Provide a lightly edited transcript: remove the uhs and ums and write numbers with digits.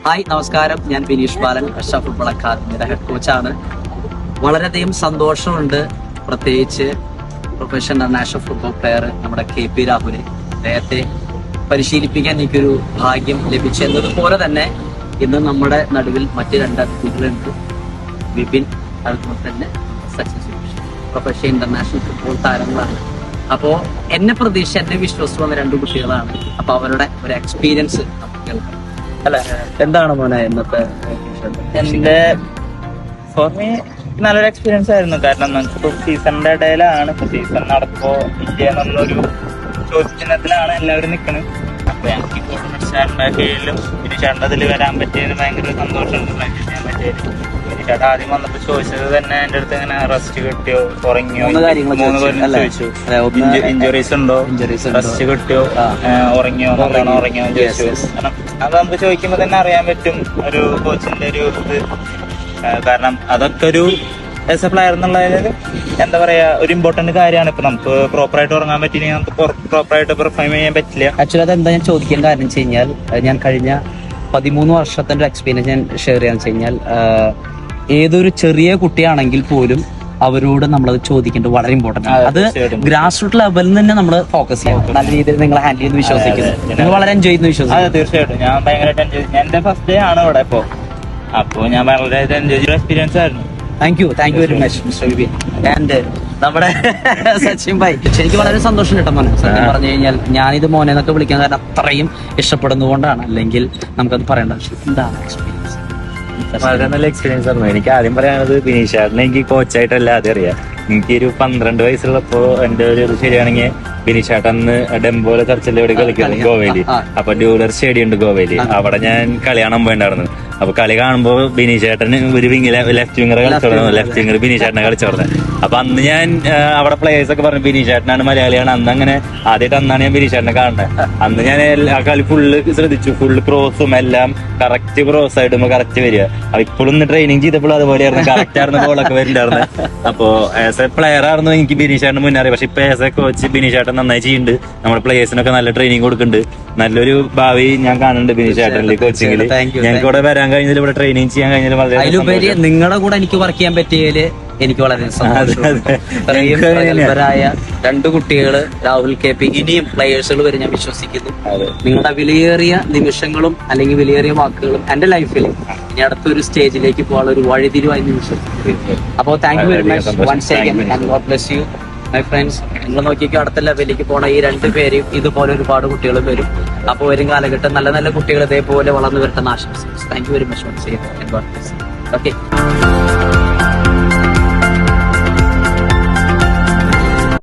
Hi, നമസ്കാരം. ഞാൻ ബിനീഷ് ബാലൻ, Ashraf football അക്കാദമിയുടെ ഹെഡ് കോച്ചാണ്. വളരെയധികം സന്തോഷമുണ്ട്. പ്രത്യേകിച്ച് പ്രൊഫഷണൽ ഇന്റർനാഷണൽ ഫുട്ബോൾ പ്ലെയർ നമ്മുടെ KP രാഹുൽ, അദ്ദേഹത്തെ പരിശീലിപ്പിക്കാൻ എനിക്കൊരു ഭാഗ്യം ലഭിച്ചതുപോലെ തന്നെ ഇന്ന് നമ്മുടെ നടുവിൽ മറ്റ് രണ്ട് അതിഥികളുണ്ട്. വിപിൻ, അതുപോലെ തന്നെ Sachin Suresh, professional international football താരങ്ങളാണ്. അപ്പോൾ എന്നെ വിശ്വസിച്ച് വന്ന രണ്ട് കുട്ടികളാണ്. അപ്പോൾ അവരുടെ ഒരു എക്സ്പീരിയൻസ് നമുക്ക് കേൾക്കാം. അല്ല, എന്താണ് മോനെ ഇന്നത്തെ? എന്റെ ഫോർ മീ നല്ലൊരു എക്സ്പീരിയൻസ് ആയിരുന്നു. കാരണം നമുക്കിപ്പോ സീസണിന്റെ ഇടയിലാണ്, സീസൺ നടക്കുമ്പോ ഇന്ത്യ എന്നുള്ളൊരു ചോദ്യചിഹ്നത്തിലാണ് എല്ലാവരും നിൽക്കുന്നത്. അപ്പൊ എനിക്ക് ചേട്ടന്റെ കീഴിലും ചേട്ടൻ്റെ അതിൽ വരാൻ പറ്റിയതിന് ഭയങ്കര സന്തോഷമുണ്ട്. പ്രാക്ടീസ് ചെയ്യാൻ പറ്റിയത് ചേട്ടാ ആദ്യം വന്നപ്പോ ചോദിച്ചത് തന്നെ എന്റെ അടുത്ത് ഇങ്ങനെ റെസ്റ്റ് കിട്ടിയോ, ഉറങ്ങിയോ, 3 കാര്യം ചോദിച്ചു. ഇഞ്ചുറീസ് ഉണ്ടോ, റെസ്റ്റ് കിട്ടിയോ, ഉറങ്ങിയോ, നല്ലോണം ഉറങ്ങിയോ ചോദിച്ചു. കാരണം അത് നമുക്ക് ചോദിക്കുമ്പോ തന്നെ അറിയാൻ പറ്റും ഒരു കോച്ചിന്റെ ഒരു ഇത്. കാരണം അതൊക്കെ ഒരു ആസ് എ പ്ലെയർ എന്നുള്ളത് എന്താ പറയാ ഒരു ഇമ്പോർട്ടന്റ് കാര്യമാണ്. ഇപ്പൊ നമുക്ക് പ്രോപ്പറായിട്ട് ഉറങ്ങാൻ പറ്റിയില്ലെങ്കിൽ നമുക്ക് പ്രോപ്പറായിട്ട് പെർഫോം ചെയ്യാൻ പറ്റില്ല. ആക്ച്വലി അത് എന്താ ഞാൻ ചോദിക്കാൻ കാരണം വെച്ച് കഴിഞ്ഞാൽ, ഞാൻ കഴിഞ്ഞ 13 വർഷത്തിന്റെ എക്സ്പീരിയൻസ് ഞാൻ ഷെയർ ചെയ്യാന്ന് വെച്ച് കഴിഞ്ഞാൽ, ഏതൊരു ചെറിയ കുട്ടിയാണെങ്കിൽ പോലും അവരോട് നമ്മളത് ചോദിക്കേണ്ടത് വളരെ ഇമ്പോർട്ടന്റ് ആണ്. അത് ഗ്രാസ് റൂട്ട് ലെവലിൽ തന്നെ നമ്മൾ ഫോക്കസ് ചെയ്യണം. നല്ല രീതിയിൽ നിങ്ങൾ ഹാൻഡിൽ ചെയ്യുന്നു വിശ്വസിക്കുന്നു, നിങ്ങൾ വളരെ എൻജോയ് ചെയ്യുന്നു വിശ്വസിക്കുന്നു. അതെ, തീർച്ചയായിട്ടും ഞാൻ ഭയങ്കരമായിട്ട് എൻജോയ് ചെയ്തു. എന്റെ ഫസ്റ്റ് ഡേ ആണ് ഇവിടെ ഇപ്പോ. അപ്പൊ ഞാൻ വളരെയധികം എൻജോയ് ചെയ്ത എക്സ്പീരിയൻസ് ആയിരുന്നു. Thank you very much mister Vipin. And നമ്മുടെ സച്ചിൻ ഭായ്, എനിക്ക് വളരെ സന്തോഷം കിട്ടും മോനെ. സത്യം പറഞ്ഞു കഴിഞ്ഞാൽ ഞാനിത് മോനെ എന്നൊക്കെ വിളിക്കാൻ കാരണം അത്രയും ഇഷ്ടപ്പെടുന്നതുകൊണ്ടാണ്. അല്ലെങ്കിൽ നമുക്കത് പറയേണ്ട ആവശ്യം. എന്താണ് എക്സ്പീരിയൻസ്? വളരെ നല്ല എക്സ്പീരിയൻസ് ആയിരുന്നു. എനിക്ക് ആദ്യം പറയാനുള്ളത് ബിനീഷ് ചേട്ടനെ എനിക്ക് കോച്ചായിട്ടല്ല ആദ്യം അറിയാം. എനിക്ക് ഒരു 12 വയസ്സുള്ളപ്പോ എന്റെ ഒരു ഇത് ശരിയാണെങ്കിൽ ബിനീഷ് ചേട്ടൻ അന്ന് ഡെംബോലെ ചർച്ചിൽ ഇവിടെ കളിക്കുന്നത് ഗോവയില്. അപ്പൊ ഡ്യൂലർ സ്റ്റേഡിയം ഉണ്ട് ഗോവയില്. അവിടെ ഞാൻ കളി കാണാൻ പോയിണ്ടായിരുന്നു. അപ്പൊ കളി കാണുമ്പോ ബിനീഷ് ചേട്ടന് ഒരു വിങ്ങിലെ ലെഫ്റ്റ് വിങ്ങറെ കളിച്ചോടുന്നു, ലെഫ്റ്റ് വിങ്ങർ ബിനീഷ് ചേട്ടനെ കളിച്ചോടുന്നത്. അപ്പൊ അന്ന് ഞാൻ അവിടെ പ്ലേയേഴ്സ് ഒക്കെ പറഞ്ഞു ബിനീഷ് ചേട്ടനാണ്, മലയാളിയാണ്. അന്ന് അങ്ങനെ ആദ്യമായിട്ട് അന്നാണ് ഞാൻ ബിനീഷ് ചേട്ടനെ കാണുന്നത്. അന്ന് ഞാൻ ആ കളി ഫുള്ള് ശ്രദ്ധിച്ചു. ഫുള്ള് ക്രോസും എല്ലാം കറക്റ്റ് ക്രോസ് ആയിട്ട് കറക്റ്റ് വരിക. അപ്പൊ ഇപ്പോഴും ട്രെയിനിങ് ചെയ്തപ്പോഴും അതുപോലെയായിരുന്നു, കറക്റ്റ് ആയിരുന്നു ബോളൊക്കെ വരുന്നുണ്ടായിരുന്നു. അപ്പൊ ആസ് എ പ്ലെയർ ആയിരുന്നു എനിക്ക് ബിനീഷ് ചേട്ടന് മുന്നേ അറിയാം. പക്ഷെ ഇപ്പൊ ആസ് എ കോച്ച് ബിനീഷ് ചേട്ടൻ നന്നായി ചെയ്യുന്നുണ്ട്. നമ്മുടെ പ്ലേയേഴ്സിനൊക്കെ നല്ല ട്രെയിനിങ് കൊടുക്കുന്നുണ്ട്. നല്ലൊരു ഭാവി ഞാൻ കാണുന്നുണ്ട് ബിനീഷ് ചേട്ടന്റെ കോച്ചിങ്ങിൽ. ഞങ്ങൾക്ക് ഇവിടെ വരാൻ കഴിഞ്ഞതിൽ, ഇവിടെ ട്രെയിനിങ് ചെയ്യാൻ കഴിഞ്ഞതിൽ വളരെ അതിലുപരി നിങ്ങളുടെ കൂടെ എനിക്ക് വർക്ക് ചെയ്യാൻ പറ്റിയതില് എനിക്ക് വളരെ സന്തോഷമുണ്ട്. ഇത്രയും പ്രഗത്ഭരായ 2 കുട്ടികള്, രാഹുൽ, KP, ഇനിയും പ്ലെയേഴ്സുകൾ വരെ ഞാൻ വിശ്വസിക്കുന്നു. നിങ്ങളുടെ വിലയേറിയ നിമിഷങ്ങളും അല്ലെങ്കിൽ വിലയേറിയ വാക്കുകളും എന്റെ ലൈഫിൽ ഇനി അടുത്തൊരു സ്റ്റേജിലേക്ക് പോകാനുള്ള ഒരു വഴിതിരിവായി വിശ്വസിക്കുന്നു. അപ്പോൾ thank you very much once again and God bless you my friends. നിങ്ങൾ നോക്കിക്കോ, അടുത്ത ലെവലിലേക്ക് പോണ ഈ 2 പേരെയും ഇതുപോലെ ഒരുപാട് കുട്ടികളും വരും. അപ്പോൾ വരും കാലഘട്ടം നല്ല നല്ല കുട്ടികൾ ഇതേപോലെ വളർന്നു വരട്ടെന്ന് ആശംസിക്കുന്നു. Thank you very much once again and God bless you. Okay.